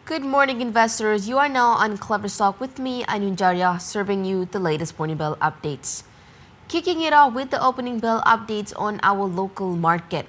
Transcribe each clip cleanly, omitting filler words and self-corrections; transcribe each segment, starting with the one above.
Good morning, investors. You are now on KleverStock with me, Anunjarya, serving you the latest morning bell updates. Kicking it off with the opening bell updates on our local market.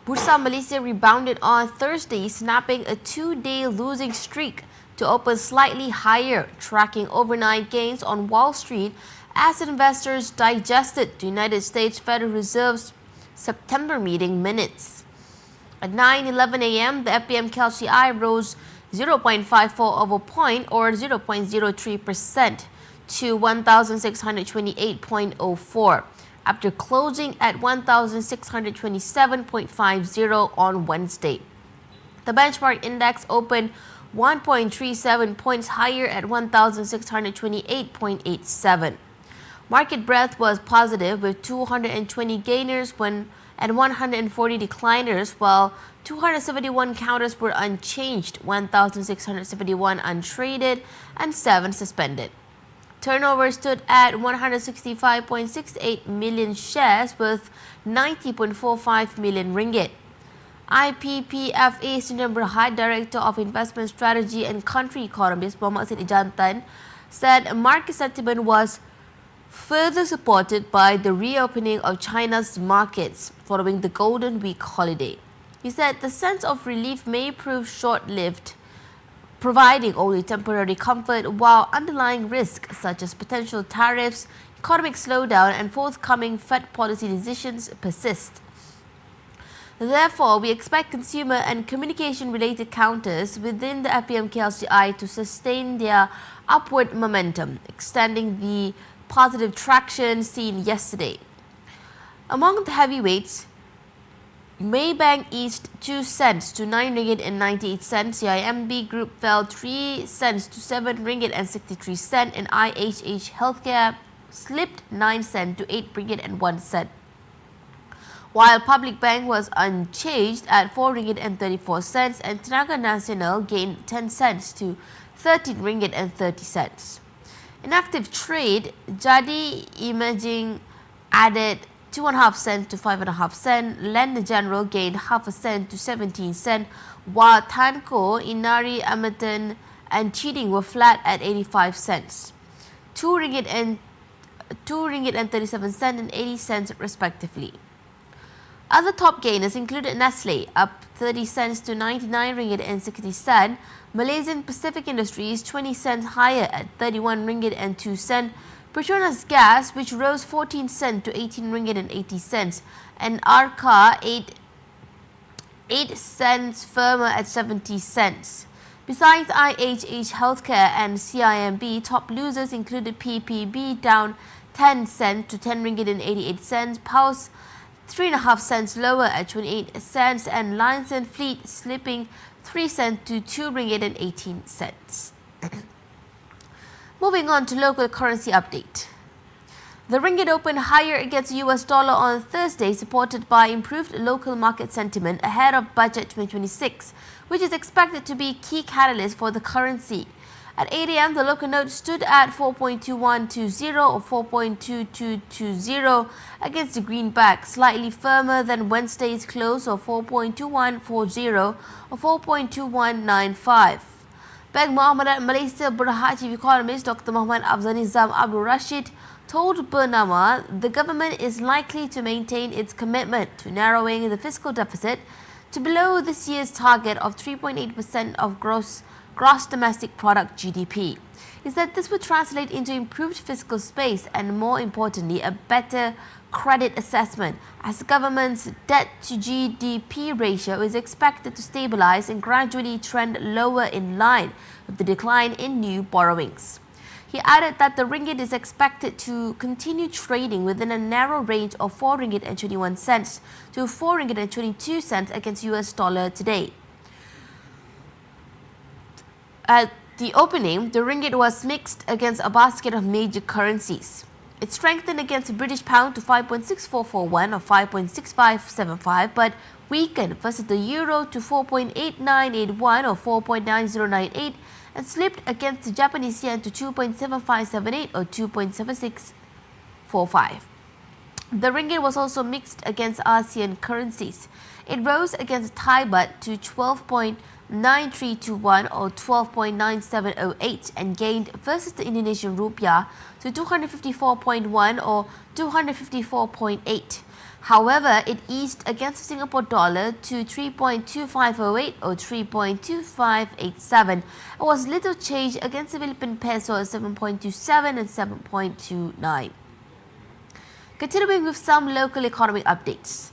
Bursa Malaysia rebounded on Thursday, snapping a two-day losing streak to open slightly higher, tracking overnight gains on Wall Street as investors digested the United States Federal Reserve's September meeting minutes. At 9:11 a.m., the FPM KLCI rose 0.54 of a point or 0.03% to 1,628.04 after closing at 1,627.50 on Wednesday. The benchmark index opened 1.37 points higher at 1,628.87. Market breadth was positive with 220 gainers and 140 decliners, while 271 counters were unchanged, 1,671 untraded, and 7 suspended. Turnover stood at 165.68 million shares with 90.45 million ringgit. IPPFA Sdn Bhd Director of Investment Strategy and Country Economist Muhammad Said Jantan said market sentiment was further supported by the reopening of China's markets following the Golden Week holiday. He said the sense of relief may prove short-lived, providing only temporary comfort, while underlying risks such as potential tariffs, economic slowdown, and forthcoming Fed policy decisions persist. Therefore, we expect consumer and communication-related counters within the FPM KLCI to sustain their upward momentum, extending the positive traction seen yesterday. Among the heavyweights, Maybank eased 2 cents to 9 ringgit and 98 cents, CIMB Group fell 3 cents to 7 ringgit and 63 cents, and IHH Healthcare slipped 9 cents to 8 ringgit and 1 cent. While Public Bank was unchanged at 4 ringgit and 34 cents, and Tenaga Nasional gained 10 cents to 13 ringgit and 30 cents. In active trade, Jadi Imaging added 2.5 cents to 5.5 cents, Lender General gained half a cent to 17 cents, while Tanco, Inari, Amerton, and Cheating were flat at 85 cents, 2 ringgit and 37 cents and 80 cents respectively. Other top gainers included Nestle, up 30 cents to 99 ringgit and 60 cents, Malaysian Pacific Industries 20 cents higher at 31 ringgit and 2 cents, Petronas Gas, which rose 14 cents to 18 ringgit and 80 cents, and Arca 8 cents firmer at 70 cents. Besides IHH Healthcare and CIMB, top losers included PPB down 10 cents to 10 ringgit and 88 cents, Pulse 3.5 cents lower at 28 cents, and Lions and Fleet slipping 3 cents to 2 ringgit and 18 cents. Moving on to local currency update. The ringgit opened higher against the US dollar on Thursday, supported by improved local market sentiment ahead of Budget 2026, which is expected to be a key catalyst for the currency. At 8 a.m., the local note stood at 4.2120 or 4.2220 against the greenback, slightly firmer than Wednesday's close of 4.2140 or 4.2195. Bank Muamalat Malaysia Berhad Chief Economist Dr. Muhammad Afzal Nizam Abdul Rashid told Bernama the government is likely to maintain its commitment to narrowing the fiscal deficit to below this year's target of 3.8% of gross domestic product GDP. He said this would translate into improved fiscal space and, more importantly, a better credit assessment, as the government's debt to GDP ratio is expected to stabilize and gradually trend lower in line with the decline in new borrowings. He added that the ringgit is expected to continue trading within a narrow range of 4 ringgit and 21 cents to 4 ringgit and 22 cents against US dollar today. At the opening, the ringgit was mixed against a basket of major currencies. It strengthened against the British pound to 5.6441 or 5.6575, but weakened versus the euro to 4.8981 or 4.9098, and slipped against the Japanese yen to 2.7578 or 2.7645. The ringgit was also mixed against ASEAN currencies. It rose against Thai baht to 9321 or 12.9708 and gained versus the Indonesian rupiah to 254.1 or 254.8. However, it eased against the Singapore dollar to 3.2508 or 3.2587 and was little changed against the Philippine peso at 7.27 and 7.29. Continuing with some local economic updates.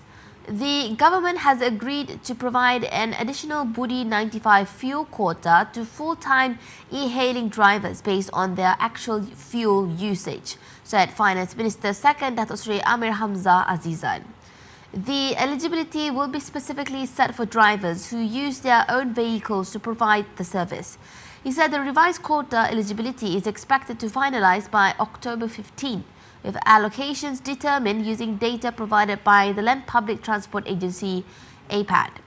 The government has agreed to provide an additional Budi 95 fuel quota to full-time e-hailing drivers based on their actual fuel usage, said Finance Minister Second Datuk Seri Amir Hamzah Azizan. The eligibility will be specifically set for drivers who use their own vehicles to provide the service. He said the revised quota eligibility is expected to finalize by October 15. With allocations determined using data provided by the Land Public Transport Agency, APAD.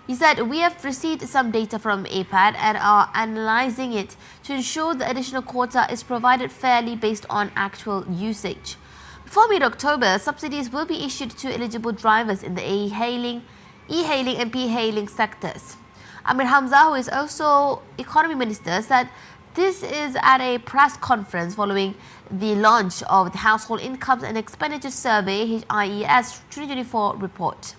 He said, "We have received some data from APAD and are analysing it to ensure the additional quota is provided fairly based on actual usage." Before mid-October, subsidies will be issued to eligible drivers in the e-hailing and p-hailing sectors. Amir Hamzah, who is also Economy Minister, said this is at a press conference following the launch of the Household Incomes and Expenditure Survey HIES 2024 report.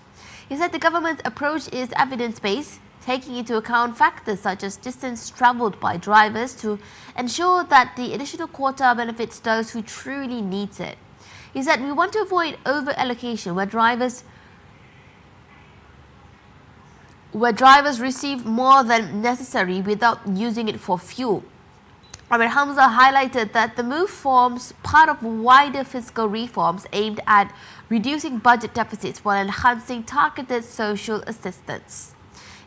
He said the government's approach is evidence-based, taking into account factors such as distance travelled by drivers to ensure that the additional quota benefits those who truly need it. He said we want to avoid over-allocation where drivers receive more than necessary without using it for fuel. Amir Hamzah highlighted that the move forms part of wider fiscal reforms aimed at reducing budget deficits while enhancing targeted social assistance.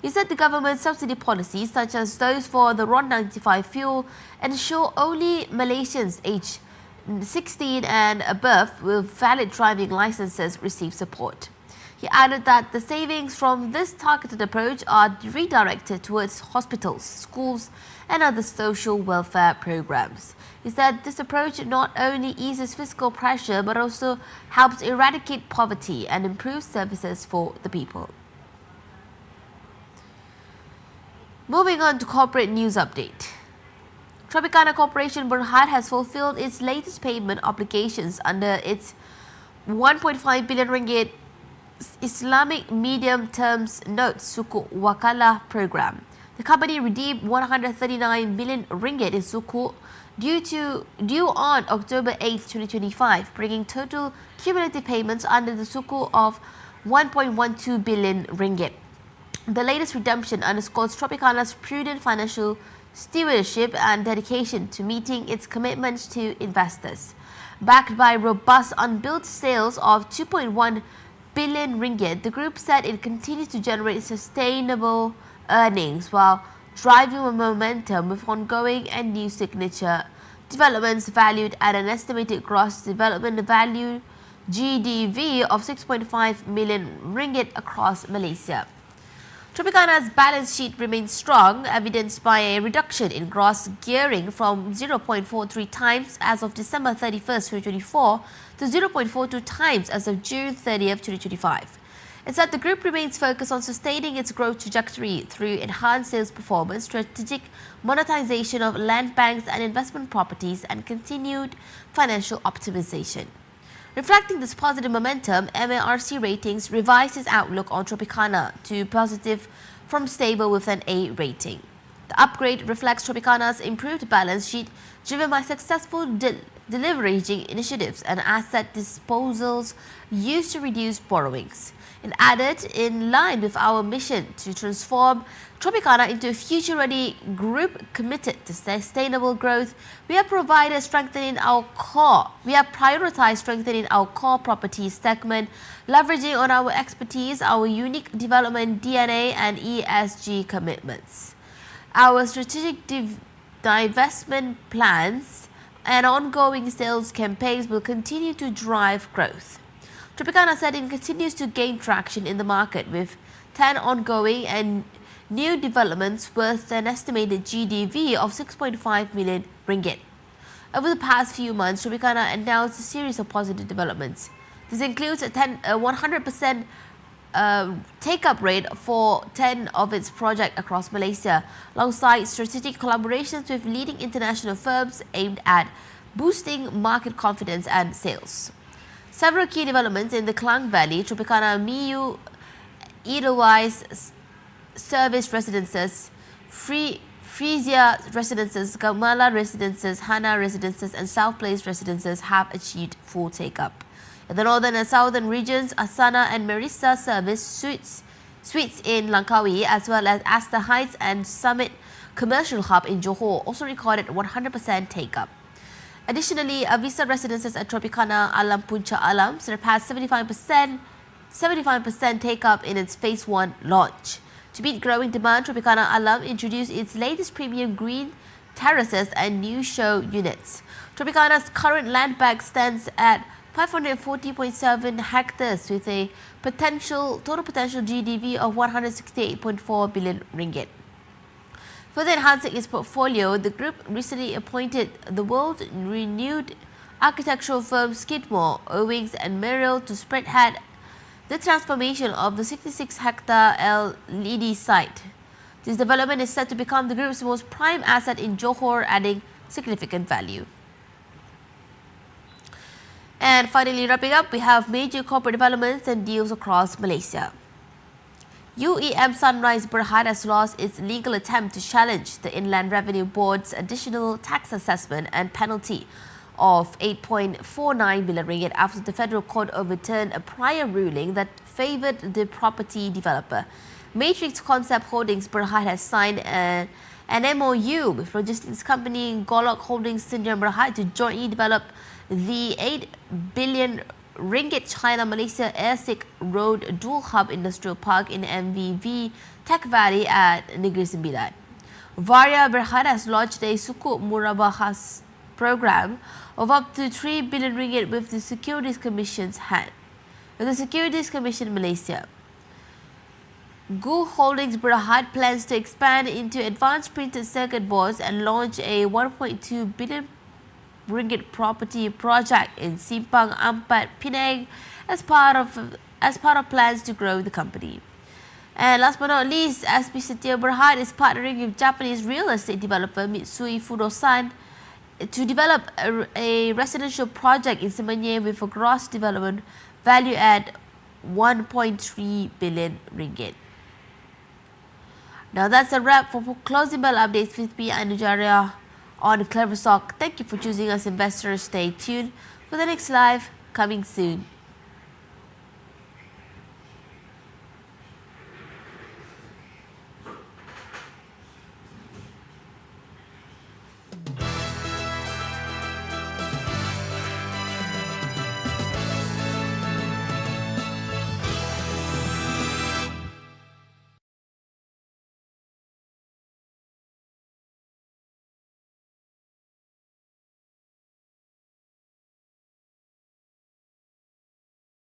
He said the government's subsidy policies, such as those for the RON 95 fuel, ensure only Malaysians aged 16 and above with valid driving licenses receive support. He added that the savings from this targeted approach are redirected towards hospitals, schools, and other social welfare programs. He said this approach not only eases fiscal pressure but also helps eradicate poverty and improve services for the people. Moving on to corporate news update. Tropicana Corporation Berhad has fulfilled its latest payment obligations under its 1.5 billion ringgit Islamic Medium Terms Notes Sukuk Wakalah program. The company redeemed 139 million ringgit in sukuk due on October 8, 2025, bringing total cumulative payments under the sukuk of 1.12 billion ringgit. The latest redemption underscores Tropicana's prudent financial stewardship and dedication to meeting its commitments to investors. Backed by robust unbilled sales of 2.1 billion ringgit, the group said it continues to generate sustainable earnings while driving momentum with ongoing and new signature developments valued at an estimated gross development value GDV of 6.5 million ringgit across Malaysia. Tropicana's balance sheet remains strong, evidenced by a reduction in gross gearing from 0.43 times as of December 31, 2024 to 0.42 times as of June 30, 2025. It said the group remains focused on sustaining its growth trajectory through enhanced sales performance, strategic monetization of land banks and investment properties, and continued financial optimization. Reflecting this positive momentum, MARC Ratings revised its outlook on Tropicana to positive from stable with an A rating. The upgrade reflects Tropicana's improved balance sheet driven by successful deleveraging initiatives and asset disposals used to reduce borrowings. It added, in line with our mission to transform Tropicana into a future-ready group committed to sustainable growth, we have prioritized strengthening our core properties segment, leveraging on our expertise, our unique development DNA, and ESG commitments. Our strategic divestment plans and ongoing sales campaigns will continue to drive growth. Tropicana said it continues to gain traction in the market with 10 ongoing and new developments worth an estimated GDV of 6.5 million ringgit. Over the past few months, Tropicana announced a series of positive developments. This includes a 100% take-up rate for 10 of its projects across Malaysia, alongside strategic collaborations with leading international firms aimed at boosting market confidence and sales. Several key developments in the Klang Valley, Tropicana Miu, Edelweiss Service Residences, Frisia Residences, Gamala Residences, Hana Residences and South Place Residences have achieved full take-up. In the northern and southern regions, Asana and Marissa Service Suites in Langkawi, as well as Astor Heights and Summit Commercial Hub in Johor, also recorded 100% take-up. Additionally, Avisa Residences at Tropicana Alam Puncak Alam surpassed 75% take-up in its Phase 1 launch. To meet growing demand, Tropicana Alam introduced its latest premium green terraces and new show units. Tropicana's current land bank stands at 540.7 hectares with a total potential GDV of 168.4 billion ringgit. Further enhancing its portfolio, the group recently appointed the world-renowned architectural firm Skidmore, Owings and Merrill to spearhead the transformation of the 66-hectare LED site. This development is set to become the group's most prime asset in Johor, adding significant value. And finally, wrapping up, we have major corporate developments and deals across Malaysia. UEM Sunrise Berhad has lost its legal attempt to challenge the Inland Revenue Board's additional tax assessment and penalty of 8.49 billion ringgit after the Federal Court overturned a prior ruling that favoured the property developer. Matrix Concept Holdings Berhad has signed an MOU with logistics company Golok Holdings Sdn Berhad to jointly develop the 8 billion ringgit China-Malaysia Airsik Road Dual Hub Industrial Park in MVV Tech Valley at Negeri Sembilan. Varia Berhad has launched a Sukuk Murabahas program of up to 3 billion ringgit with the Securities Commission's hand. With the Securities Commission Malaysia, Gu Holdings Berhad plans to expand into advanced printed circuit boards and launch a 1.2 billion ringgit property project in Simpang Ampat, Penang as part of plans to grow the company. And last but not least, SB Setia Berhad is partnering with Japanese real estate developer Mitsui Fudosan to develop a residential project in Semenyih with a gross development value at 1.3 billion ringgit. Now that's a wrap for closing bell updates with me, Anujaria, on KleverStock. Thank you for choosing us, investors. Stay tuned for the next live coming soon.